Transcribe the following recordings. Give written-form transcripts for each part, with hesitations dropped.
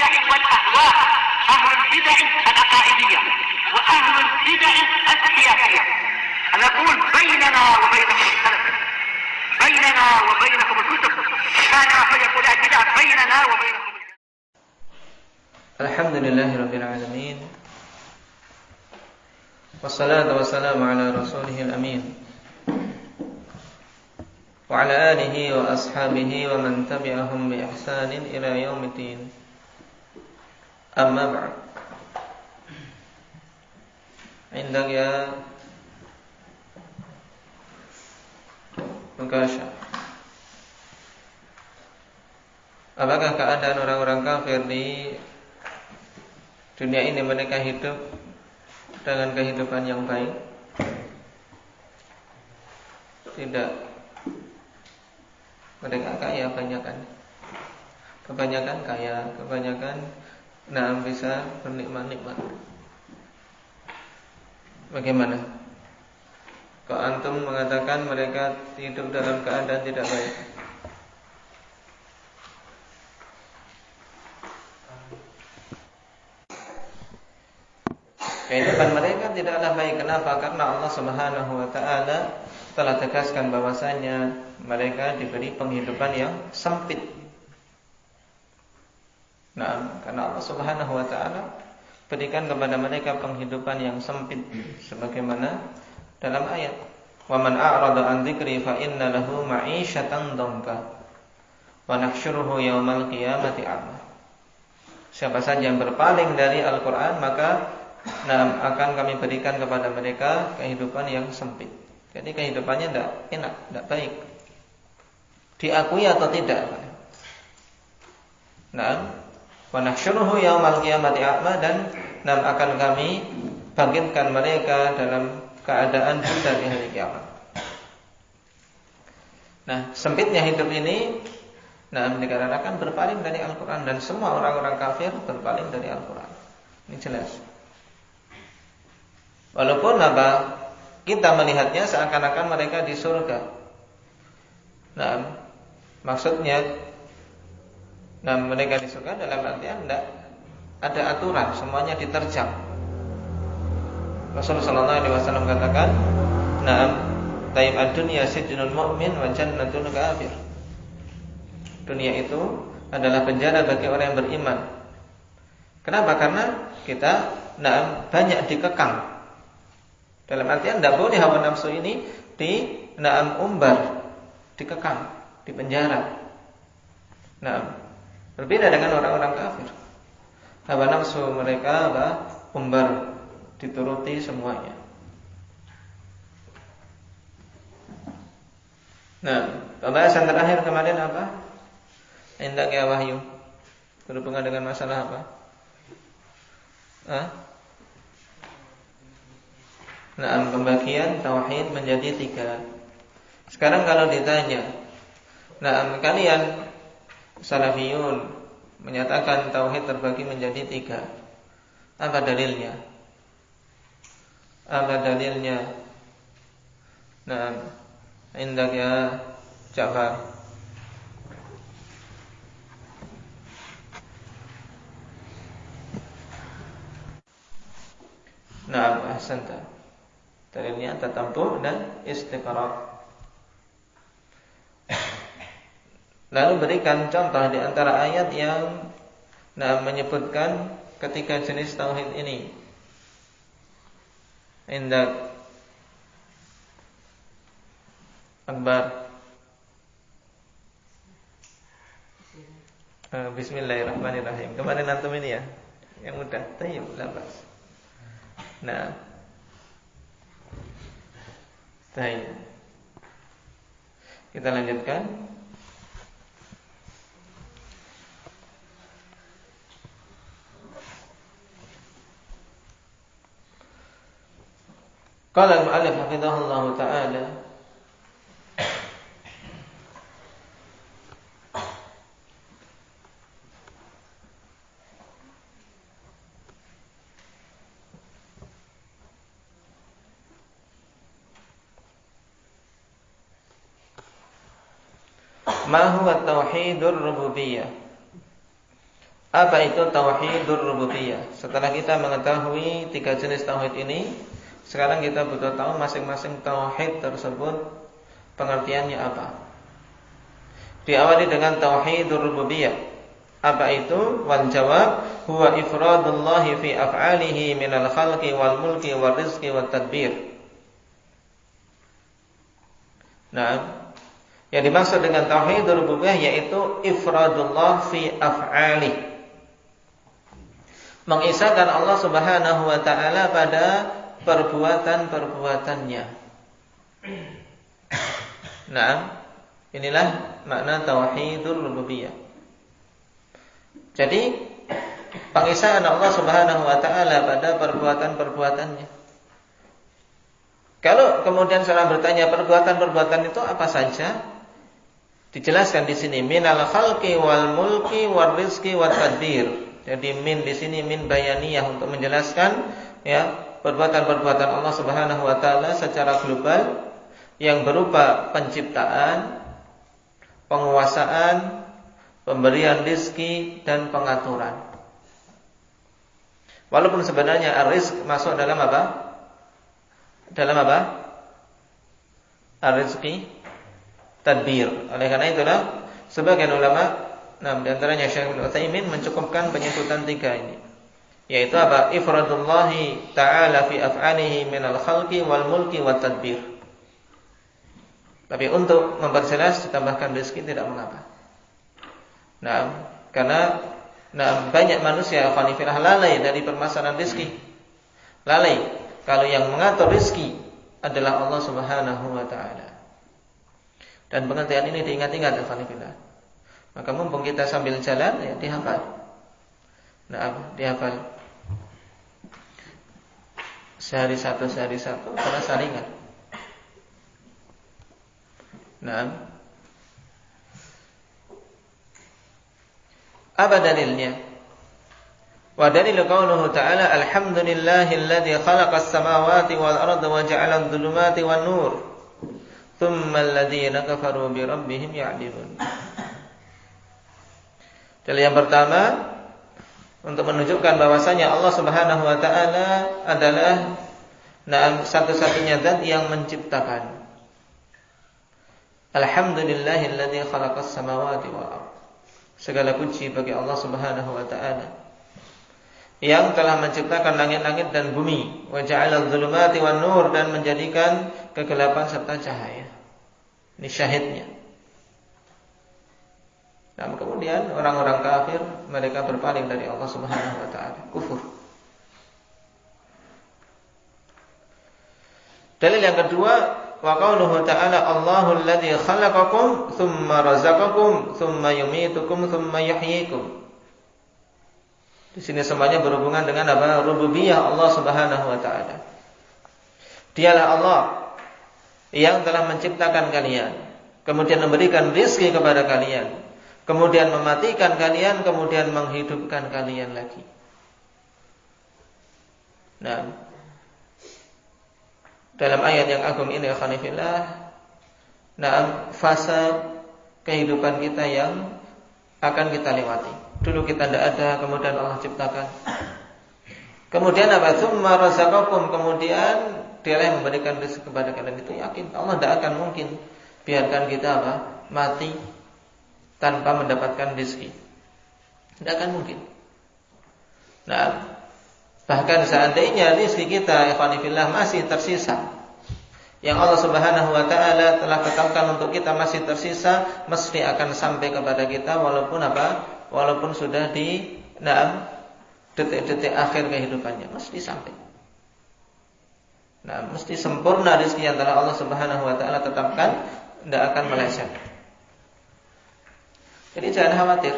البدع والأهواء، أهل البدع العقائدية وأهل البدع السياسية. نقول بيننا وبينكم السلف، بيننا وبينكم الكتب، كان فيقول البدع بيننا وبينكم. الحمد لله رب العالمين، والصلاة والسلام على رسوله الأمين وعلى آله وأصحابه ومن تبعهم بإحسان إلى يوم الدين. أما بعد، عندك يا Mukasha, apakah keadaan orang-orang kafir di dunia ini mereka hidup dengan kehidupan yang baik? Tidak. Mereka kaya kebanyakan kaya, kebanyakan bisa bernikmat-nikmat. Bagaimana? Kok antum mengatakan mereka hidup dalam keadaan tidak baik? Kehidupan mereka tidaklah baik. Kenapa? Karena Allah Subhanahu wa ta'ala telah tegaskan bahwasanya mereka diberi penghidupan yang sempit. Nah, karena Allah Subhanahu wa ta'ala berikan kepada mereka penghidupan yang sempit, sebagaimana dalam ayat, "Wa man a'rada an dzikri fa inna lahu ma'isyatan dhanka wa nahsyuruhu yaumal qiyamati a'ma." Siapa saja yang berpaling dari Al-Qur'an, maka akan kami berikan kepada mereka kehidupan yang sempit. Jadi kehidupannya tidak enak, tidak baik. Diakui atau tidak? Wa nahsyuruhu yaumal qiyamati a'ma, dan akan kami bangkitkan mereka dalam keadaan buta di hari kiamat. Nah, sempitnya hidup ini dikarenakan berpaling dari Al-Quran, dan semua orang-orang kafir berpaling dari Al-Quran. Ini jelas. Walaupun kita melihatnya seakan-akan mereka di surga. Nah, maksudnya mereka di surga dalam artian tidak ada aturan, semuanya diterjang. Rasulullah sallallahu alaihi wasallam katakan, "Na'am, taib ad-dunya sijnul mu'min wa jannatul kafir." Dunia itu adalah penjara bagi orang yang beriman. Kenapa? Karena kita banyak dikekang. Dalam artian tidak boleh hawa nafsu ini umbar, dikekang, dipenjara. Berbeda dengan orang-orang kafir. Hawa nafsu mereka umbar, dituruti semuanya. Pembahasan terakhir kemarin apa? Hendak ya Wahyu, berhubungan dengan masalah apa? Pembagian tauhid menjadi 3. Sekarang kalau ditanya, kalian salafiyun menyatakan tauhid terbagi menjadi 3. Apa dalilnya? Apa dalilnya? Hendak ya Ja'far. Ahsanta. Dalilnya tatabbu' dan istiqra'. Lalu berikan contoh di antara ayat yang menyebutkan ketiga jenis tauhid ini. Indak Akbar. Bismillahirrahmanirrahim. Kemarin antum ini ya, yang mudah. Tayyib, labas. Tayyib. Kita lanjutkan. Qala al-mu'allif hafizahullahu ta'ala, ma huwa tauhidur rububiyyah. Apa itu tauhidur rububiyah? Setelah kita mengetahui 3 jenis tauhid ini, sekarang kita butuh tahu masing-masing tauhid tersebut pengertiannya apa. Diawali dengan tauhidur rububiyah. Apa itu? Wal jawab huwa ifradullahi fi af'alihi minal khalqi wal mulki wal rizqi wat tadbir. Nah, yang dimaksud dengan tauhidur rububiyah yaitu ifradullah fi af'alihi, mengisahkan Allah Subhanahu wa taala pada perbuatan-perbuatannya. Nah, inilah makna tauhidur rububiyah. Jadi, pengisahan Allah Subhanahu wa taala pada perbuatan-perbuatannya. Kalau kemudian seorang bertanya perbuatan-perbuatan itu apa saja? Dijelaskan di sini minal khalqi wal mulki wal rizqi wat tadbir. Jadi min di sini min bayaniyah untuk menjelaskan ya perbuatan-perbuatan Allah Subhanahu wa taala secara global yang berupa penciptaan, penguasaan, pemberian rizki dan pengaturan. Walaupun sebenarnya ar-rizq masuk dalam apa? Dalam apa? Ar-rizqi tadbir. Oleh karena itulah sebagian ulama, di antaranya Syekh Ibnu Utsaimin mencukupkan penyebutan 3 ini, yaitu apa? Ifradullahi ta'ala fi af'alihi minal khalqi wal mulki wat tadbir. Tapi untuk memperjelas ditambahkan rezeki tidak mengapa. Karena banyak manusia khanifillah lalai dari permasalahan rezeki. Lalai kalau yang mengatur rezeki adalah Allah Subhanahu wa taala. Dan pengertian ini diingat-ingat khanifillah. Maka mumpung kita sambil jalan ya dihafal. Dihafal. Sehari satu karena saringan. Apa dalilnya? Wa dalilu qauluhu ta'ala alhamdulillahilladzi khalaqas samawati wal arda wa ja'ala adh-dhulumati wan nur thumma alladhina kafaru bi rabbihim ya'dilun. Dalil yang pertama untuk menunjukkan bahwasanya Allah Subhanahu wa taala adalah satu-satunya zat yang menciptakan. Alhamdulillahilladzi khalaqas samawati wal ardh. Segala puji bagi Allah Subhanahu wa taala yang telah menciptakan langit-langit dan bumi, wa ja'ala adh-dhulumati wan nur, dan menjadikan kegelapan serta cahaya. Ini syahidnya. Kemudian orang-orang kafir mereka berpaling dari Allah Subhanahu wa taala, kufur. Dalil yang kedua, wa qauluhu ta'ala Allahul ladzi khalaqakum tsumma razaqakum tsumma yumitukum tsumma yuhyikum. Di sini semuanya berhubungan dengan apa? Rububiyah Allah Subhanahu wa taala. Dialah Allah yang telah menciptakan kalian, kemudian memberikan rezeki kepada kalian, kemudian mematikan kalian, kemudian menghidupkan kalian lagi. Dalam ayat yang agung ini khanifillah, fase kehidupan kita yang akan kita lewati. Dulu kita tidak ada, kemudian Allah ciptakan. Kemudian apa? Tsumma razaqakum, kemudian Dialah yang memberikan rezeki kepada kalian. Itu yakin Allah tidak akan mungkin biarkan kita mati tanpa mendapatkan rezeki. Tidak akan mungkin. Bahkan seandainya rezeki kita ikhwanifillah masih tersisa, yang Allah Subhanahu wa taala telah tetapkan untuk kita masih tersisa, mesti akan sampai kepada kita walaupun sudah di detik-detik akhir kehidupannya, mesti sampai. Mesti sempurna rezeki yang telah Allah Subhanahu wa taala tetapkan, tidak akan meleset. Jadi jangan khawatir.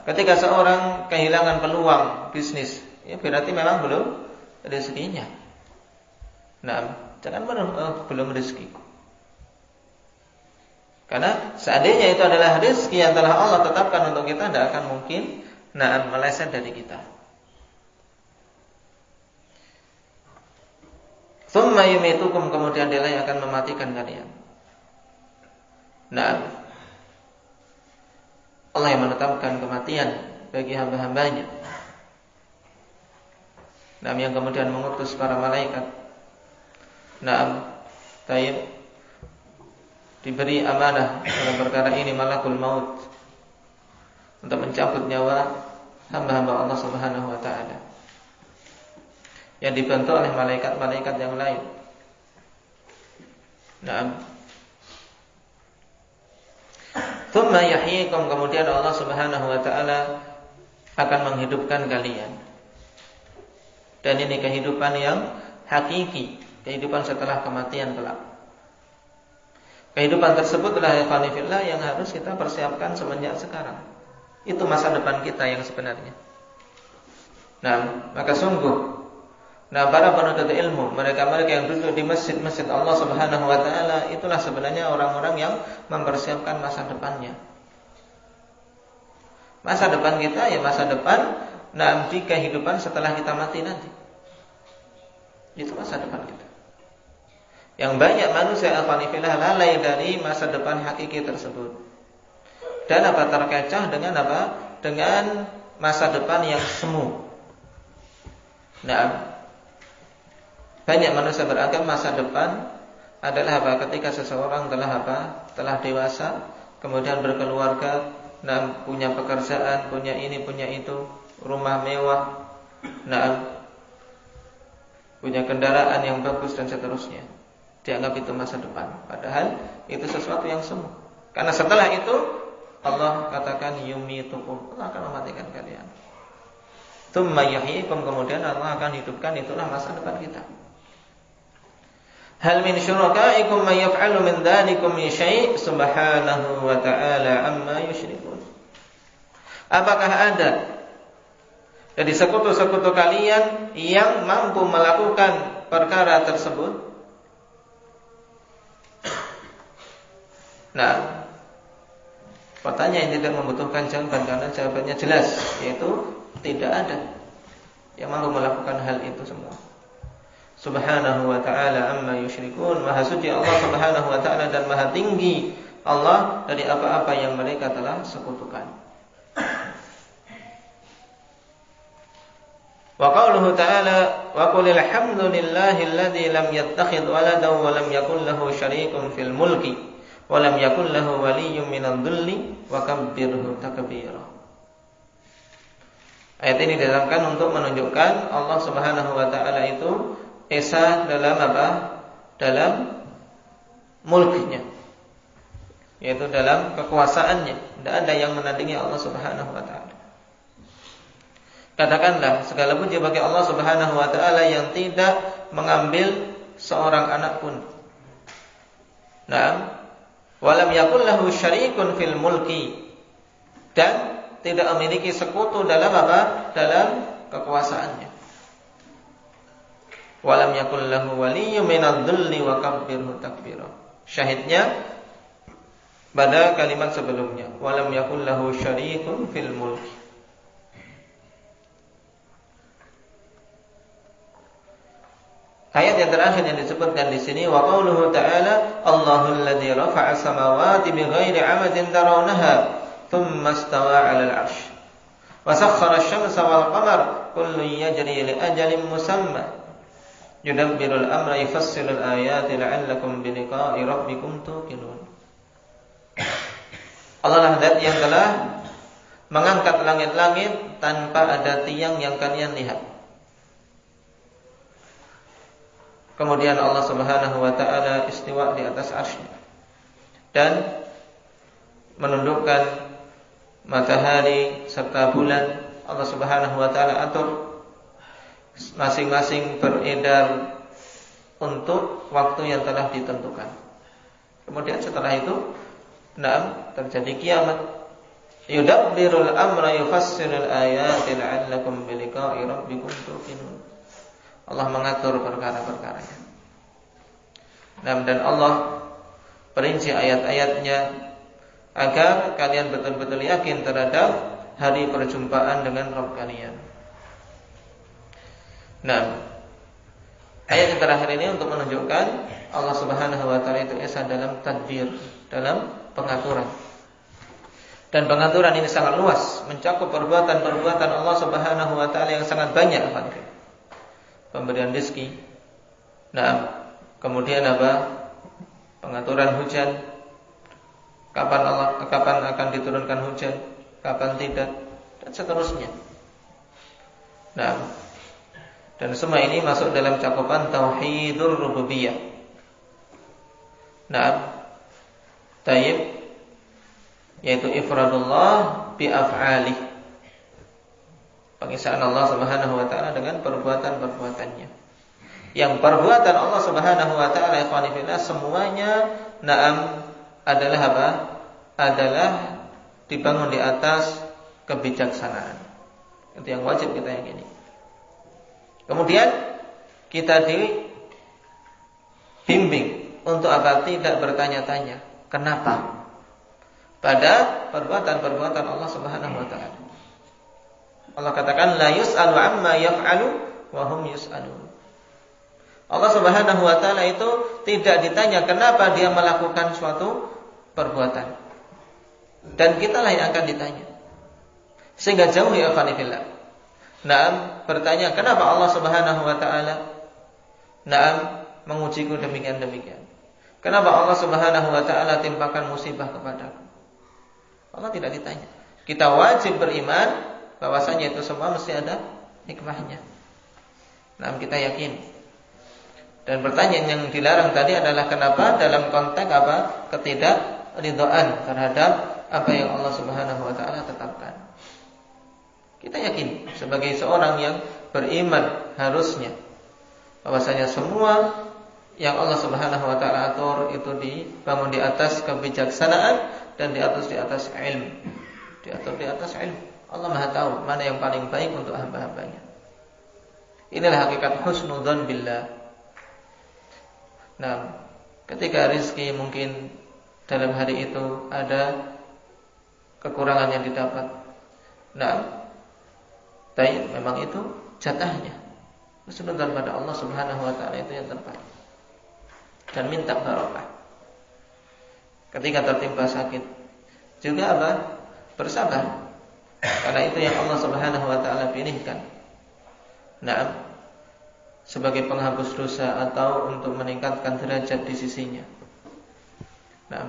Ketika seorang kehilangan peluang bisnis, ya berarti memang belum rezekinya. Jangan belum rezeki. Karena seandainya itu adalah rezeki yang telah Allah tetapkan untuk kita, tidak akan mungkin meleset dari kita. Tsumma yumitukum, kemudian Dia yang akan mematikan kalian. Allah yang menetapkan kematian bagi hamba-hambanya. Yang kemudian mengutus para malaikat. Taib diberi amanah dalam perkara ini malakul maut untuk mencabut nyawa hamba-hamba Allah Subhanahu wa taala, yang dibantu oleh malaikat-malaikat yang lain. Tsumma yahyikum, kemudian Allah Subhanahu wa taala akan menghidupkan kalian. Dan ini kehidupan yang hakiki, kehidupan setelah kematian kelak. Kehidupan tersebutlah ikhwanifillah yang harus kita persiapkan semenjak sekarang. Itu masa depan kita yang sebenarnya. Maka sungguh para penuntut ilmu, mereka-mereka yang duduk di masjid-masjid Allah Subhanahu wa taala, itulah sebenarnya orang-orang yang mempersiapkan masa depannya. Masa depan kita ya masa depan di kehidupan setelah kita mati nanti. Itu masa depan kita. Yang banyak manusia alhamdulillah lalai dari masa depan hakiki tersebut. Dan terkecoh dengan Dengan masa depan yang semu. Banyak manusia beranggap masa depan adalah ketika seseorang telah dewasa, kemudian berkeluarga, punya pekerjaan, punya ini, punya itu, rumah mewah, punya kendaraan yang bagus dan seterusnya. Dianggap itu masa depan. Padahal itu sesuatu yang semu. Karena setelah itu Allah katakan yumitukum, Allah akan mematikan kalian. Tsumma yuhyikum, kemudian Allah akan hidupkan, itulah masa depan kita. Hal min syurakaikum may yaf'alu min dzalikum min syai' subhanahu wa ta'ala amma yusyrikun. Apakah ada dari sekutu-sekutu kalian yang mampu melakukan perkara tersebut? Pertanyaan yang tidak membutuhkan jawaban karena jawabannya jelas, yaitu tidak ada yang mampu melakukan hal itu semua. Subhanahu wa ta'ala amma yusyrikun. Maha suci Allah Subhanahu wa ta'ala dan maha tinggi Allah dari apa-apa yang mereka telah sekutukan. Wa qauluhu ta'ala wa qulil hamdulillahi alladzi lam yattakhidh waladan wa lam yakul lahu syarikun fil mulki wa lam yakul lahu waliyyun minadh dhulli wa kabbirhu takbira. Ayat ini didatangkan untuk menunjukkan Allah Subhanahu wa ta'ala itu esa dalam dalam mulknya, yaitu dalam kekuasaannya. Tidak ada yang menandingi Allah Subhanahu wa ta'ala. Katakanlah segala puji bagi Allah Subhanahu wa ta'ala yang tidak mengambil seorang anak pun. Walam yakul lahu syarikun fil mulki, dan tidak memiliki sekutu dalam dalam kekuasaannya. Walam yakul lahu waliyyun minadh dhulli wa kabbirhu takbira. Syahidnya pada kalimat sebelumnya, walam yakul lahu syarikun fil mulki. Ayat yang terakhir yang disebutkan di sini, wa qauluhu ta'ala Allahul ladzi rafa'a samawati bighairi 'amadin tarawnaha thumma istawa 'alal 'arsy wa sakhkhara asy-syamsa wal qamara kullun yajri li ajalin musamma yudabbirul amra yufassilul ayati la'allakum bi liqa'i rabbikum tuqinun. Allah lah zat yang telah mengangkat langit-langit tanpa ada tiang yang kalian lihat. Kemudian Allah Subhanahu wa ta'ala istiwa di atas arsy-Nya dan menundukkan matahari serta bulan. Allah Subhanahu wa ta'ala atur masing-masing beredar untuk waktu yang telah ditentukan. Kemudian setelah itu terjadi kiamat. Yudabbirul amra yufassilul ayati la'allakum bi liqa'i rabbikum tuqinun. Allah mengatur perkara-perkaranya. Dan Allah perinci ayat-ayatnya agar kalian betul-betul yakin terhadap hari perjumpaan dengan Rabb kalian. Ayat yang terakhir ini untuk menunjukkan Allah Subhanahu wa ta'ala itu esa dalam tadbir, dalam pengaturan. Dan pengaturan ini sangat luas, mencakup perbuatan-perbuatan Allah Subhanahu wa taala yang sangat banyak. Pemberian rezeki. Nah, kemudian apa? Pengaturan hujan. Kapan akan diturunkan hujan, kapan tidak, dan seterusnya. Nah, dan semua ini masuk dalam cakupan tauhidur rububiyah. Nah, tayyib, yaitu ifradullah bi af'alih, pengisaan Allah Subhanahu wa taala dengan perbuatan-perbuatannya. Yang perbuatan Allah Subhanahu wa taala ikhwan fillah semuanya adalah apa? Adalah dibangun di atas kebijaksanaan. Itu yang wajib kita yakini. Kemudian kita dibimbing untuk apa? Tidak bertanya-tanya kenapa pada perbuatan-perbuatan Allah Subhanahu wa taala. Allah katakan la yus'alu amma yaf'alu wa hum yus'alun. Allah Subhanahu wa taala itu tidak ditanya kenapa dia melakukan suatu perbuatan. Dan kitalah yang akan ditanya. Sehingga jauh ya khanifillah. Bertanya kenapa Allah Subhanahu wa taala mengujiku demikian-demikian. Kenapa Allah Subhanahu wa taala timpakan musibah kepadaku? Allah tidak ditanya. Kita wajib beriman bahwasanya itu semua mesti ada hikmahnya. Kita yakin. Dan pertanyaan yang dilarang tadi adalah kenapa dalam konteks apa? Ketidakridhaan terhadap apa yang Allah Subhanahu wa taala tetapkan. Kita yakin sebagai seorang yang beriman harusnya bahwasanya semua yang Allah Subhanahu wa taala atur itu dibangun di atas kebijaksanaan dan diatur di atas ilmu. Diatur di atas ilmu. Allah Maha tahu mana yang paling baik untuk hamba-hambanya. Inilah hakikat husnudzon billah. Ketika rezeki mungkin dalam hari itu ada kekurangan yang didapat. Tapi memang itu jatahnya. Husnudzon pada Allah Subhanahu wa taala itu yang terbaik. Dan minta barokah. Ketika tertimpa sakit juga apa? Bersabar. Karena itu yang Allah Subhanahu wa taala pilihkan. Sebagai penghapus dosa atau untuk meningkatkan derajat di sisinya.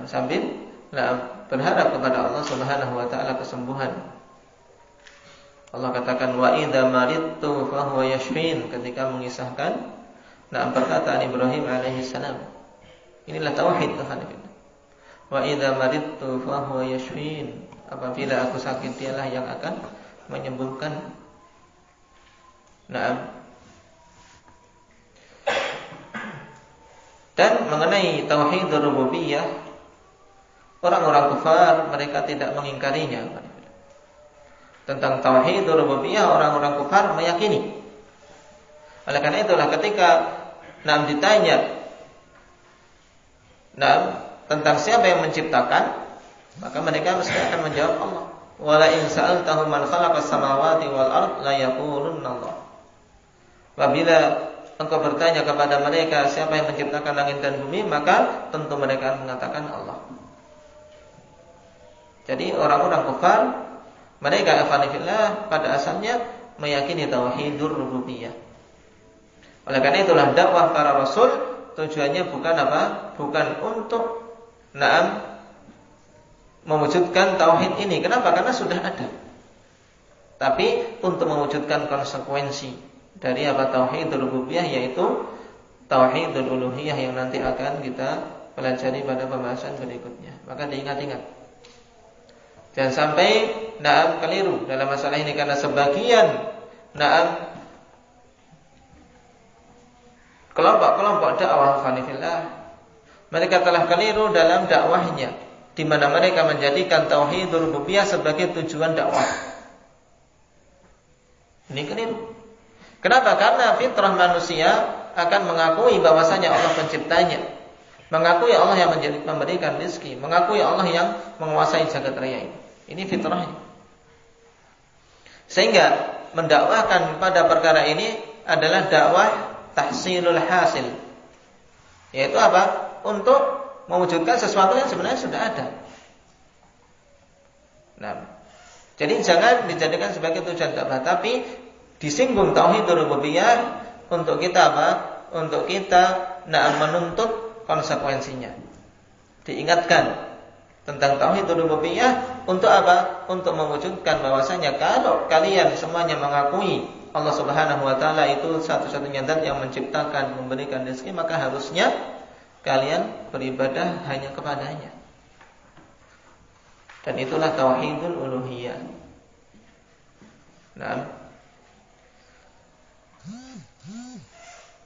Sambil berharap kepada Allah Subhanahu wa taala kesembuhan. Allah katakan wa idza maridtu fa huwa yashfin ketika mengisahkan perkataan Ibrahim alaihi salam. Inilah tauhid Tuhan. Wa idza maridtu fa huwa yashfin. Apabila aku sakit dialah yang akan menyembuhkan. Dan mengenai tauhidur rububiyah, orang-orang kafir mereka tidak mengingkarinya. Tentang tauhidur rububiyah orang-orang kafir meyakini. Oleh karena itulah ketika ditanya tentang siapa yang menciptakan, maka mereka mesti akan menjawab Allah. Wala in sa'altahum man khalaqas samawati wal ard la yaqulunna Allah. Apabila engkau bertanya kepada mereka siapa yang menciptakan langit dan bumi, maka tentu mereka akan mengatakan Allah. Jadi orang-orang kafir mereka afanillah pada asalnya meyakini tauhidur rububiyah. Oleh karena itulah dakwah para rasul tujuannya bukan apa? Bukan untuk mewujudkan tauhid ini. Kenapa? Karena sudah ada. Tapi untuk mewujudkan konsekuensi dari apa tauhidur rububiyah, yaitu tauhidul uluhiyah yang nanti akan kita pelajari pada pembahasan berikutnya. Maka diingat-ingat. Jangan sampai keliru dalam masalah ini, karena sebagian kelompok-kelompok dakwah fanifillah mereka telah keliru dalam dakwahnya, di mana mereka menjadikan tauhidur rububiyah sebagai tujuan dakwah. Ini keliru. Kenapa? Karena fitrah manusia akan mengakui bahwasanya Allah penciptanya, mengakui Allah yang memberikan rezeki, mengakui Allah yang menguasai jagat raya ini. Ini fitrahnya. Sehingga mendakwahkan pada perkara ini adalah dakwah tahsilul hasil. Yaitu apa? Untuk mewujudkan sesuatu yang sebenarnya sudah ada. Nah, jadi jangan dijadikan sebagai tujuan dakwah, tapi disinggung tauhid rububiyah untuk kita apa? Untuk kita menuntut konsekuensinya. Diingatkan tentang tauhid rububiyah untuk apa? Untuk mewujudkan bahwasanya kalau kalian semuanya mengakui Allah Subhanahu wa taala itu satu-satunya zat yang menciptakan, memberikan rezeki, maka harusnya kalian beribadah hanya kepadanya. Dan itulah tauhidul uluhiyah. Nah,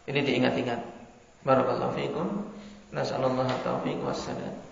ini diingat-ingat. Barakallahu fiikum. Nasallallahu taufiq wassalam.